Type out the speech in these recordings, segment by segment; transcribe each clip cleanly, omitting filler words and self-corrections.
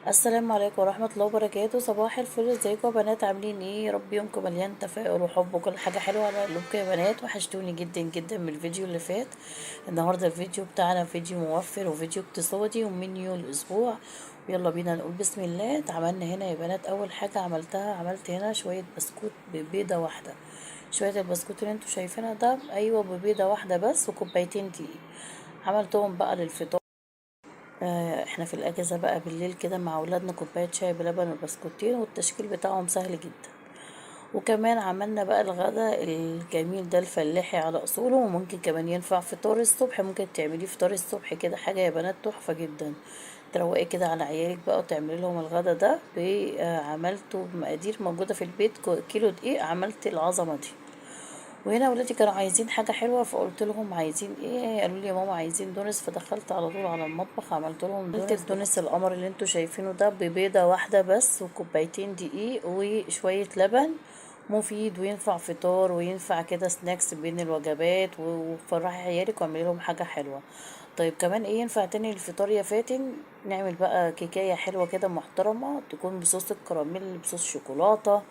السلام عليكم ورحمة الله وبركاته. صباح الفل، ازيكم يا بنات؟ عاملين ايه؟ يا رب يومكم مليان تفاؤل وحب وكل حاجة حلوة على قلوبكم يا بنات. وحشتوني جدا جدا من الفيديو اللي فات. النهاردة الفيديو بتاعنا فيديو موفر وفيديو اقتصادي ومنيو الأسبوع. ويلا بينا نقول بسم الله. اتعملنا هنا يا بنات، أول حاجة عملت هنا شوية بسكوت ببيضة واحدة. شوية البسكوت اللي انتوا شايفينها ده، أيوة، ببيضة واحدة بس وكوبايتين دقيق. عملتهم بقى للفطار. احنا في الاجازه بقى بالليل كده مع اولادنا كوبايه شاي بلبن وبسكوتين، والتشكيل بتاعهم سهل جدا. وكمان عملنا بقى الغدا الجميل ده الفلاحي على اصوله، وممكن كمان ينفع فطار الصبح. ممكن تعمليه فطار الصبح كده، حاجه يا بنات تحفه جدا. تروقي كده على عيالك بقى وتعملي لهم الغدا ده. عملته بمقادير موجوده في البيت، كيلو دقيق عملت العظمه دي. وهنا ولادي كانوا عايزين حاجة حلوة، فقلت لهم عايزين ايه؟ قالوا لي يا ماما عايزين دونس. فدخلت على طول على المطبخ، عملت لهم دونس. عملت الدونس القمر اللي انتوا شايفينه ده ببيضة واحدة بس وكوبايتين دقيق وشوية لبن. مفيد وينفع فطار وينفع كده سناكس بين الوجبات، وفرحي عيالك واعملي لهم حاجة حلوة. طيب كمان ايه ينفع تاني للفطار يا فاتن؟ نعمل بقى كيكاية حلوة كده محترمة، تكون بصوص الكراميل بصوص شوكولاتة،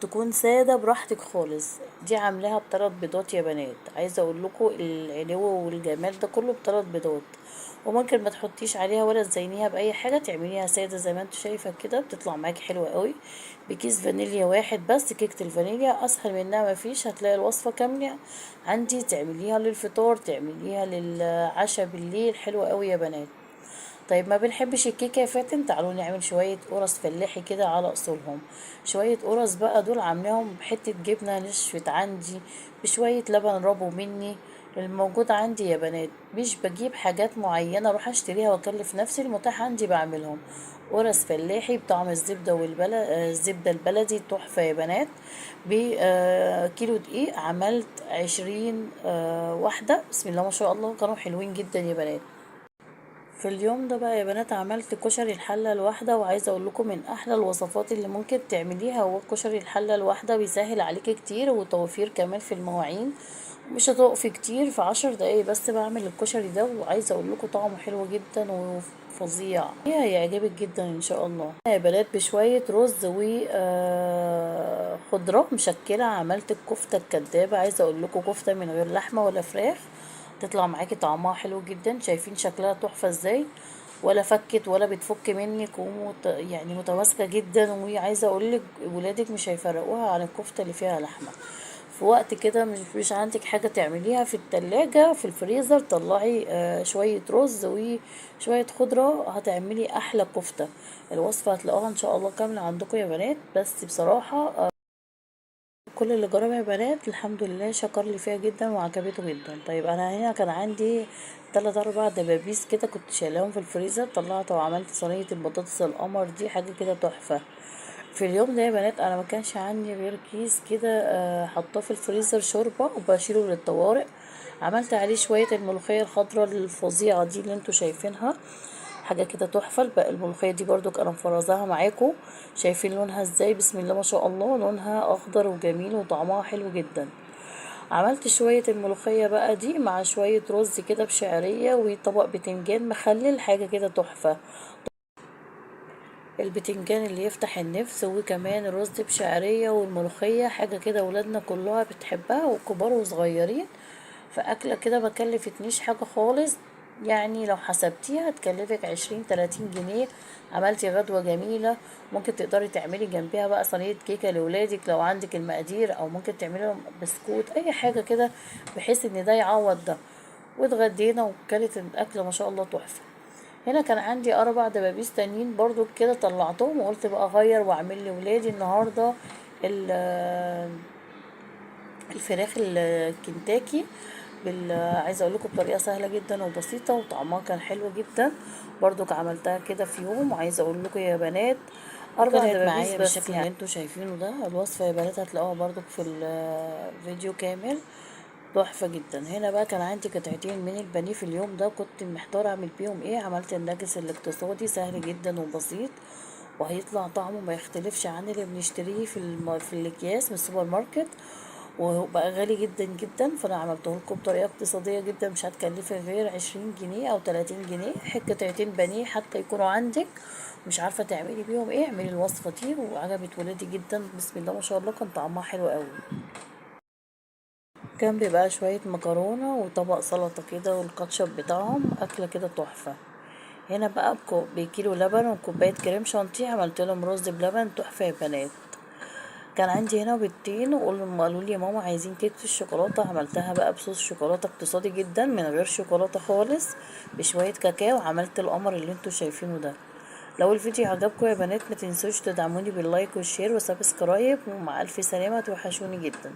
تكون سادة براحتك خالص. دي عاملاها بثلاث بيضات يا بنات. عايزة اقول لكم العلو والجمال ده كله بثلاث بيضات. وممكن ما تحطيش عليها ولا تزينيها باي حاجه، تعمليها ساده زي ما انت شايفه كده، بتطلع معاكي حلوه قوي. بكيس فانيليا واحد بس. كيكه الفانيليا اسهل منها ما فيش، هتلاقي الوصفه كامله عندي. تعمليها للفطار، تعمليها للعشاء بالليل، حلوه قوي يا بنات. طيب ما بنحبش الكيكه يا فاتن؟ تعالوا نعمل شويه قرص فلاحي كده على اصولهم. شويه قرص بقى دول عاملاهم بحته جبنه نشفت عندي، بشويه لبن ربو مني الموجود عندي يا بنات. مش بجيب حاجات معينه اروح اشتريها واكلف نفسي، المتاح عندي بعملهم. قرص فلاحي بطعم الزبده الزبده البلدي تحفه يا بنات. بكيلو دقيق عملت 20 واحده. بسم الله ما شاء الله، كانوا حلوين جدا يا بنات. في اليوم ده بقى يا بنات عملت كشري الحلة الواحدة. وعايزة اقول لكم من احلى الوصفات اللي ممكن تعمليها هو كشري الحلة الواحدة. بيسهل عليكي كتير وتوفير كمان في المواعين. مش هتقفي كتير، في 10 دقايق بس بعمل الكشري ده. وعايزة اقول لكم طعمه حلو جدا وفظيع، هيعجبك جدا ان شاء الله يا بنات. بشوية رز و خضرة مشكلة عملت الكفتة الكدابة. عايزة اقول لكم كفتة من غير لحمة ولا فراخ، تطلع معاكي طعمها حلو جدا. شايفين شكلها تحفة ازاي؟ ولا فكت ولا بتفك منك، يعني متماسكة جدا. وعايزة اقولك ولادك مش هيفرقوها عن الكفتة اللي فيها لحمة. في وقت كده مش عندك حاجة تعمليها في التلاجة في الفريزر، طلعي شوية رز وشوية خضرة، هتعملي احلى كفتة. الوصفة هتلاقوها ان شاء الله كاملة عندكم يا بنات. بس بصراحة كل اللي جربها يا بنات الحمد لله شكر لي فيها جدا وعجبته جدا. طيب انا هنا كان عندي 3 4 دبابيس كده، كنت شايلاهم في الفريزر، طلعت وعملت صينيه البطاطس القمر دي، حاجه كده تحفه. في اليوم ده يا بنات انا ما كانش عندي غير كيس كده حطاه في الفريزر شوربه وبشيله للطوارئ. عملت عليه شويه الملوخيه الخضراء الفظيعه دي اللي انتوا شايفينها، حاجه كده تحفه. الملوخيه دي برضو انا مفرزاها معاكم. شايفين لونها ازاي؟ بسم الله ما شاء الله، لونها اخضر وجميل وطعمها حلو جدا. عملت شويه الملوخيه بقى دي مع شويه رز كده بشعريه وطبق بتنجان مخلل، حاجه كده تحفه. البتنجان اللي يفتح النفس، وكمان الرز بشعريه والملوخيه، حاجه كده ولادنا كلها بتحبها وكبار وصغيرين. فأكلة كده مكلفتنيش حاجة خالص. يعني لو حسبتيها تكلفك 20 30 جنيه. عملتي غدوة جميلة. ممكن تقدري تعملي جنبها بقى صينية كيكة لولادك لو عندك المقادير، او ممكن تعملي لهم بسكوت، اي حاجة كده بحيث ان ده يعوض ده. واتغدينا وكانت الأكلة ما شاء الله تحفة. هنا كان عندي 4 دبابيس تانيين برضو كده، طلعتهم وقلت بقى اغير واعمل لولادي النهاردة الفراخ الكنتاكي عايزه اقول لكم بطريقه سهله جدا وبسيطه، وطعمها كان حلو جدا. برضو عملتها كده في يوم. وعايزه اقول لكم يا بنات 4 دبابيس معايا بس بالشكل اللي انتوا شايفينه ده. الوصفه يا بنات هتلاقوها برضو في الفيديو كامل، تحفه جدا. هنا بقى كان عندي قطعتين من البانيه في اليوم ده، كنت محتاره اعمل بيهم ايه. عملت الناجتس الاقتصادي سهل جدا وبسيط، وهيطلع طعمه ما يختلفش عن اللي بنشتريه في الاكياس من السوبر ماركت، وبقى غالي جدا جدا. فانا عملته لكم بطريقه اقتصاديه جدا، مش هتكلفك غير 20 جنيه او 30 جنيه. قطعتين بانيه حتى يكونوا عندك، مش عارفه تعملي بيهم ايه، اعملي الوصفه دي، وعجبت ولادي جدا بسم الله ما شاء الله، كان طعمها حلو قوي. جنبي بقى شويه مكرونه وطبق سلطه كده والكاتشب بتاعهم، اكله كده تحفه. هنا بقى بكيلو لبن وكوبايه كريم شانتيه، عملت لهم رز بلبن تحفه يا بنات. كان عندي هنا بيضتين، قالوا لي يا ماما عايزين كيك في الشوكولاته، عملتها بقى بصوص شوكولاته اقتصادي جدا من غير شوكولاته خالص، بشويه كاكاو، عملت القمر اللي انتوا شايفينه ده. لو الفيديو عجبكم يا بنات ما تنسوش تدعموني باللايك والشير وسبسكرايب، ومع الف سلامه، توحشوني جدا.